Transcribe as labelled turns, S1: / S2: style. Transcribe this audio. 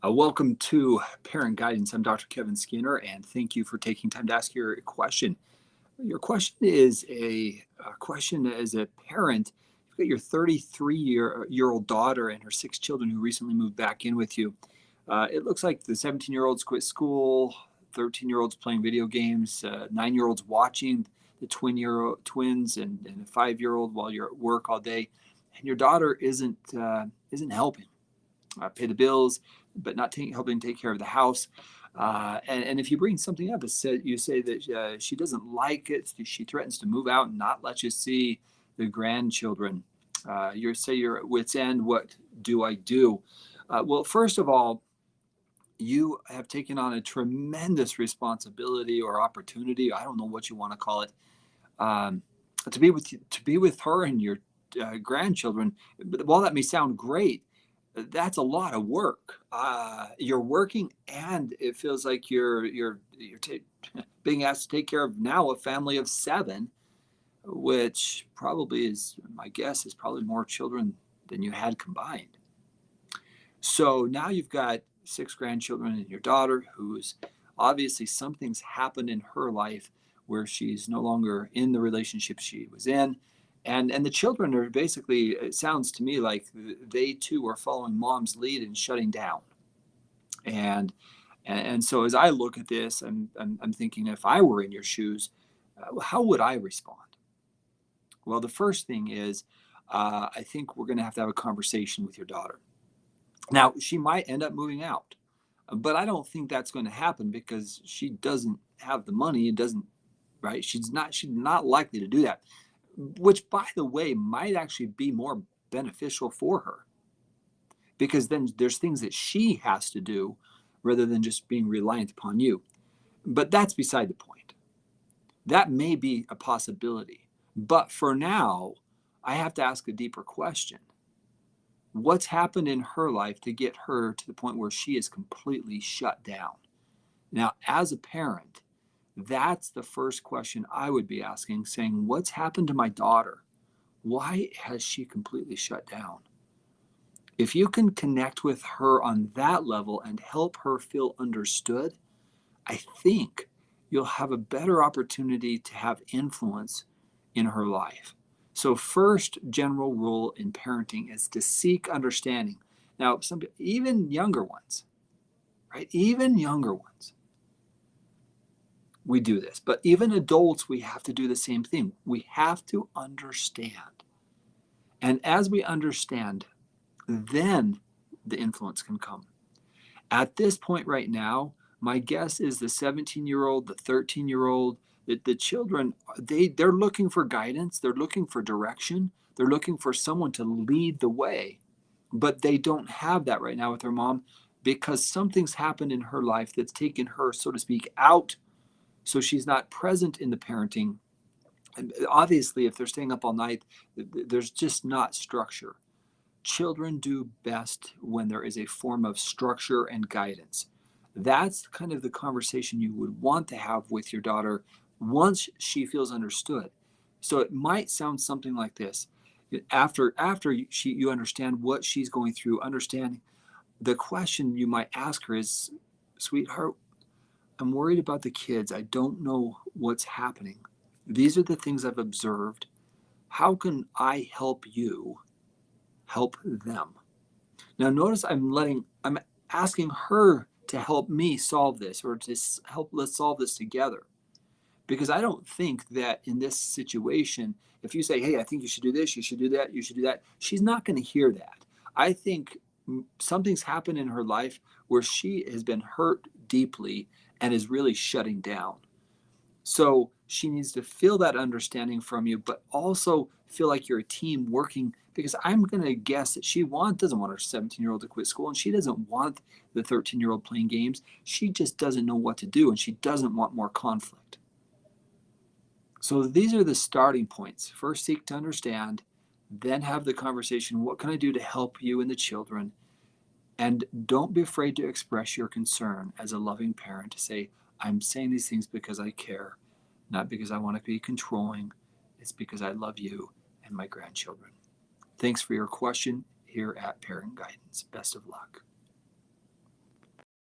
S1: Welcome to Parent Guidance. I'm Dr. Kevin Skinner, and thank you for taking time to ask your question. Your question is a question as a parent. You've got your 33-year-old daughter and her six children who recently moved back in with you. It looks like the 17-year-old's quit school, 13-year-old's playing video games, 9-year-old's watching the twins, and a 5-year-old while you're at work all day, and your daughter isn't helping pay the bills, but not helping take care of the house. And if you bring something up, you say that she doesn't like it. She threatens to move out and not let you see the grandchildren. You're at wit's end. What do I do? Well, first of all, you have taken on a tremendous responsibility or opportunity. I don't know what you want to call it. Um, to be with her and your grandchildren. But while that may sound great, that's a lot of work. You're working, and it feels like being asked to take care of now a family of seven, which probably is, my guess, is probably more children than you had combined. So now you've got six grandchildren and your daughter, who's obviously something's happened in her life where she's no longer in the relationship she was in. And the children are basically, it sounds to me like they too are following mom's lead and shutting down. And and so as I look at this, I'm thinking, if I were in your shoes, how would I respond? Well, the first thing is, I think we're going to have a conversation with your daughter. Now, she might end up moving out, but I don't think that's going to happen because she doesn't have the money. It doesn't, right? She's not likely to do that, which, by the way, might actually be more beneficial for her, because then there's things that she has to do rather than just being reliant upon you. But that's beside the point. That may be a possibility. But for now, I have to ask a deeper question. What's happened in her life to get her to the point where she is completely shut down? Now, as a parent, that's the first question I would be asking, saying, what's happened to my daughter? Why has she completely shut down? If you can connect with her on that level and help her feel understood, I think you'll have a better opportunity to have influence in her life. So, first general rule in parenting is to seek understanding. Now, even younger ones, right? Even younger ones, we do this, but even adults, we have to do the same thing. We have to understand. And as we understand, then the influence can come. At this point right now, my guess is the 17-year-old, the 13-year-old, the children, they're looking for guidance, they're looking for direction, they're looking for someone to lead the way. But they don't have that right now with their mom because something's happened in her life that's taken her, so to speak, out. So she's not present in the parenting. And obviously, if they're staying up all night, there's just not structure. Children do best when there is a form of structure and guidance. That's kind of the conversation you would want to have with your daughter once she feels understood. So it might sound something like this. After you understand what she's going through, understanding, the question you might ask her is, sweetheart, I'm worried about the kids. I don't know what's happening. These are the things I've observed. How can I help you help them? Now notice I'm asking her to help me solve this, or to let's solve this together. Because I don't think that in this situation, if you say, hey, I think you should do this, you should do that, you should do that, she's not going to hear that. I think something's happened in her life where she has been hurt deeply and is really shutting down. So she needs to feel that understanding from you, but also feel like you're a team working, because I'm going to guess that she doesn't want her 17-year-old to quit school, and she doesn't want the 13-year-old playing games. She just doesn't know what to do, and she doesn't want more conflict. So these are the starting points. First, seek to understand, then have the conversation. What can I do to help you and the children? And don't be afraid to express your concern as a loving parent, to say, I'm saying these things because I care, not because I want to be controlling. It's because I love you and my grandchildren. Thanks for your question here at Parent Guidance. Best of luck.